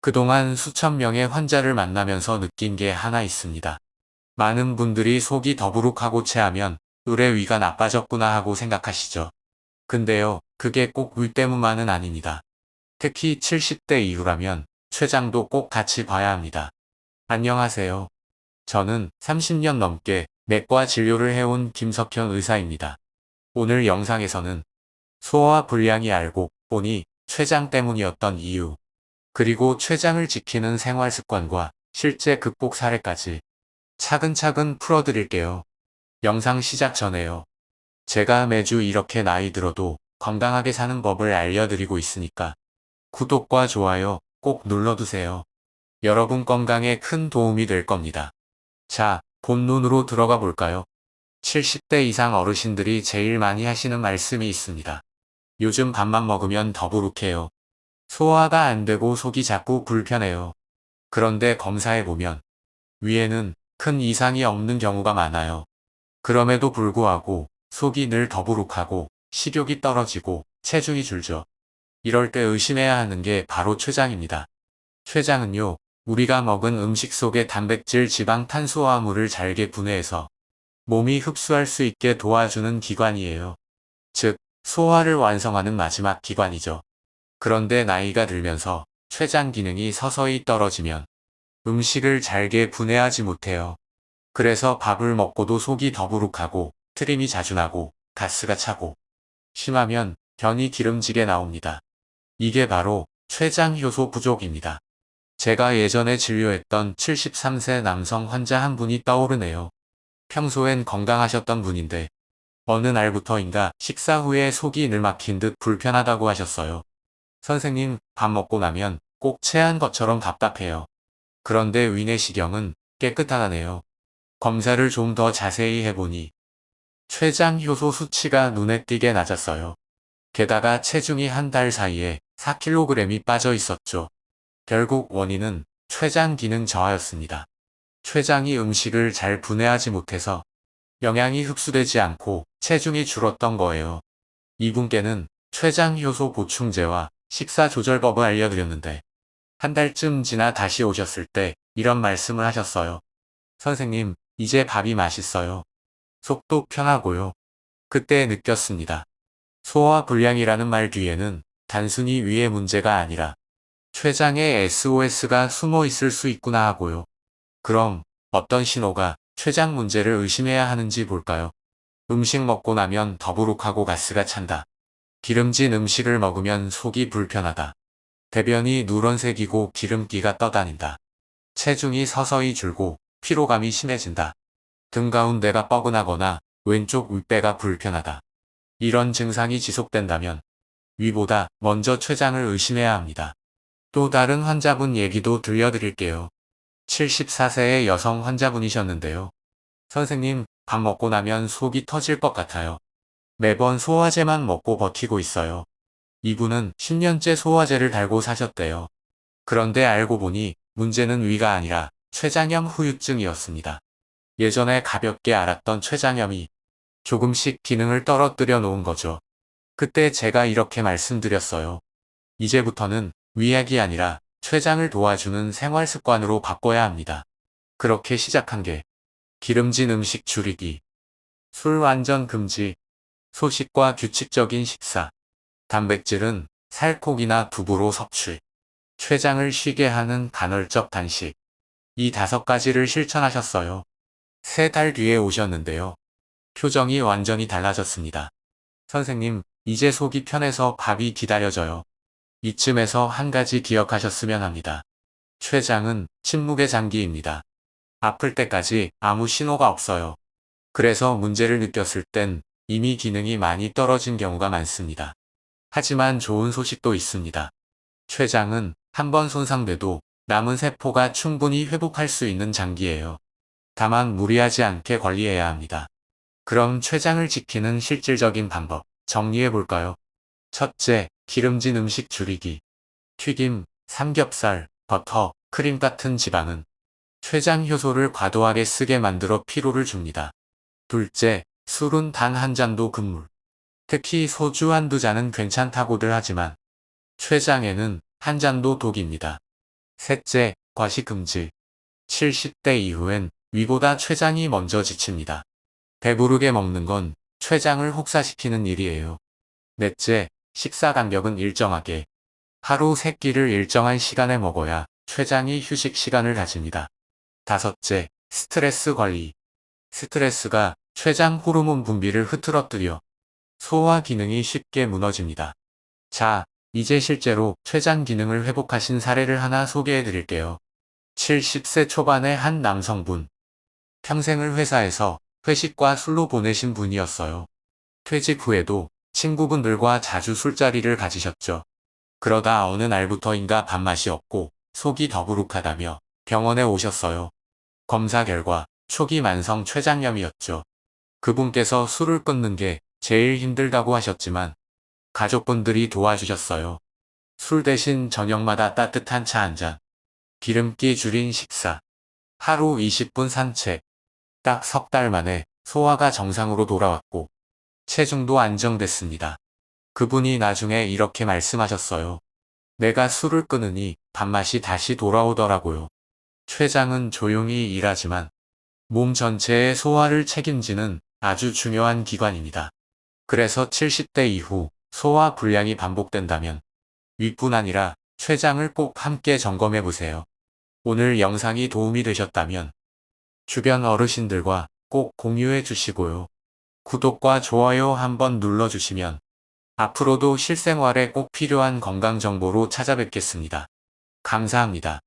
그동안 수천 명의 환자를 만나면서 느낀 게 하나 있습니다. 많은 분들이 속이 더부룩하고 체하면 의뢰 위가 나빠졌구나 하고 생각하시죠. 근데요, 그게 꼭 물 때문만은 아닙니다. 특히 70대 이후라면 췌장도 꼭 같이 봐야 합니다. 안녕하세요. 저는 30년 넘게 내과 진료를 해온 김석현 의사입니다. 오늘 영상에서는 소화 불량이 알고 보니 췌장 때문이었던 이유, 그리고 췌장을 지키는 생활 습관과 실제 극복 사례까지 차근차근 풀어드릴게요. 영상 시작 전에요. 제가 매주 이렇게 나이 들어도 건강하게 사는 법을 알려드리고 있으니까 구독과 좋아요 꼭 눌러두세요. 여러분 건강에 큰 도움이 될 겁니다. 자, 본론으로 들어가 볼까요? 70대 이상 어르신들이 제일 많이 하시는 말씀이 있습니다. 요즘 밥만 먹으면 더부룩해요. 소화가 안 되고 속이 자꾸 불편해요. 그런데 검사해보면 위에는 큰 이상이 없는 경우가 많아요. 그럼에도 불구하고 속이 늘 더부룩하고 식욕이 떨어지고 체중이 줄죠. 이럴 때 의심해야 하는 게 바로 췌장입니다. 췌장은요, 우리가 먹은 음식 속의 단백질, 지방, 탄수화물을 잘게 분해해서 몸이 흡수할 수 있게 도와주는 기관이에요. 즉, 소화를 완성하는 마지막 기관이죠. 그런데 나이가 들면서 췌장 기능이 서서히 떨어지면 음식을 잘게 분해하지 못해요. 그래서 밥을 먹고도 속이 더부룩하고 트림이 자주 나고 가스가 차고 심하면 변이 기름지게 나옵니다. 이게 바로 췌장 효소 부족입니다. 제가 예전에 진료했던 73세 남성 환자 한 분이 떠오르네요. 평소엔 건강하셨던 분인데 어느 날부터인가 식사 후에 속이 늘 막힌 듯 불편하다고 하셨어요. 선생님, 밥 먹고 나면 꼭 체한 것처럼 답답해요. 그런데 위내시경은 깨끗하다네요. 검사를 좀 더 자세히 해보니 췌장 효소 수치가 눈에 띄게 낮았어요. 게다가 체중이 한 달 사이에 4kg이 빠져 있었죠. 결국 원인은 췌장 기능 저하였습니다. 췌장이 음식을 잘 분해하지 못해서 영양이 흡수되지 않고 체중이 줄었던 거예요. 이분께는 췌장 효소 보충제와 식사 조절법을 알려드렸는데 한 달쯤 지나 다시 오셨을 때 이런 말씀을 하셨어요. 선생님, 이제 밥이 맛있어요. 속도 편하고요. 그때 느꼈습니다. 소화 불량이라는 말 뒤에는 단순히 위의 문제가 아니라 췌장에 SOS가 숨어 있을 수 있구나 하고요. 그럼 어떤 신호가 췌장 문제를 의심해야 하는지 볼까요? 음식 먹고 나면 더부룩하고 가스가 찬다. 기름진 음식을 먹으면 속이 불편하다. 대변이 누런색이고 기름기가 떠다닌다. 체중이 서서히 줄고 피로감이 심해진다. 등 가운데가 뻐근하거나 왼쪽 윗배가 불편하다. 이런 증상이 지속된다면 위보다 먼저 췌장을 의심해야 합니다. 또 다른 환자분 얘기도 들려드릴게요. 74세의 여성 환자분이셨는데요. 선생님, 밥 먹고 나면 속이 터질 것 같아요. 매번 소화제만 먹고 버티고 있어요. 이분은 10년째 소화제를 달고 사셨대요. 그런데 알고 보니 문제는 위가 아니라 췌장염 후유증이었습니다. 예전에 가볍게 앓았던 췌장염이 조금씩 기능을 떨어뜨려 놓은 거죠. 그때 제가 이렇게 말씀드렸어요. 이제부터는 위약이 아니라 췌장을 도와주는 생활 습관으로 바꿔야 합니다. 그렇게 시작한 게 기름진 음식 줄이기, 술 완전 금지, 소식과 규칙적인 식사, 단백질은 살코기나 두부로 섭취, 췌장을 쉬게 하는 간헐적 단식. 이 5가지를 실천하셨어요. 3달 뒤에 오셨는데요. 표정이 완전히 달라졌습니다. 선생님, 이제 속이 편해서 밥이 기다려져요. 이쯤에서 한 가지 기억하셨으면 합니다. 췌장은 침묵의 장기입니다. 아플 때까지 아무 신호가 없어요. 그래서 문제를 느꼈을 땐 이미 기능이 많이 떨어진 경우가 많습니다. 하지만 좋은 소식도 있습니다. 췌장은 한번 손상돼도 남은 세포가 충분히 회복할 수 있는 장기예요. 다만 무리하지 않게 관리해야 합니다. 그럼 췌장을 지키는 실질적인 방법 정리해 볼까요? 첫째, 기름진 음식 줄이기. 튀김, 삼겹살, 버터, 크림 같은 지방은 췌장 효소를 과도하게 쓰게 만들어 피로를 줍니다. 둘째, 술은 단 한 잔도 금물. 특히 소주 한두 잔은 괜찮다고들 하지만 췌장에는 한 잔도 독입니다. 셋째, 과식금지. 70대 이후엔 위보다 췌장이 먼저 지칩니다. 배부르게 먹는 건 췌장을 혹사시키는 일이에요. 넷째, 식사 간격은 일정하게. 하루 3끼를 일정한 시간에 먹어야 췌장이 휴식 시간을 가집니다. 다섯째, 스트레스 관리. 스트레스가 췌장 호르몬 분비를 흐트러뜨려 소화 기능이 쉽게 무너집니다. 자, 이제 실제로 췌장 기능을 회복하신 사례를 하나 소개해 드릴게요. 70세 초반의 한 남성분. 평생을 회사에서 회식과 술로 보내신 분이었어요. 퇴직 후에도 친구분들과 자주 술자리를 가지셨죠. 그러다 어느 날부터인가 밥맛이 없고 속이 더부룩하다며 병원에 오셨어요. 검사 결과 초기 만성 췌장염이었죠. 그분께서 술을 끊는 게 제일 힘들다고 하셨지만 가족분들이 도와주셨어요. 술 대신 저녁마다 따뜻한 차 한 잔, 기름기 줄인 식사, 하루 20분 산책, 딱 3달 만에 소화가 정상으로 돌아왔고 체중도 안정됐습니다. 그분이 나중에 이렇게 말씀하셨어요. 내가 술을 끊으니 밥맛이 다시 돌아오더라고요. 췌장은 조용히 일하지만 몸 전체의 소화를 책임지는 아주 중요한 기관입니다. 그래서 70대 이후 소화 불량이 반복된다면 위뿐 아니라 췌장을 꼭 함께 점검해 보세요. 오늘 영상이 도움이 되셨다면 주변 어르신들과 꼭 공유해 주시고요. 구독과 좋아요 한번 눌러주시면 앞으로도 실생활에 꼭 필요한 건강 정보로 찾아뵙겠습니다. 감사합니다.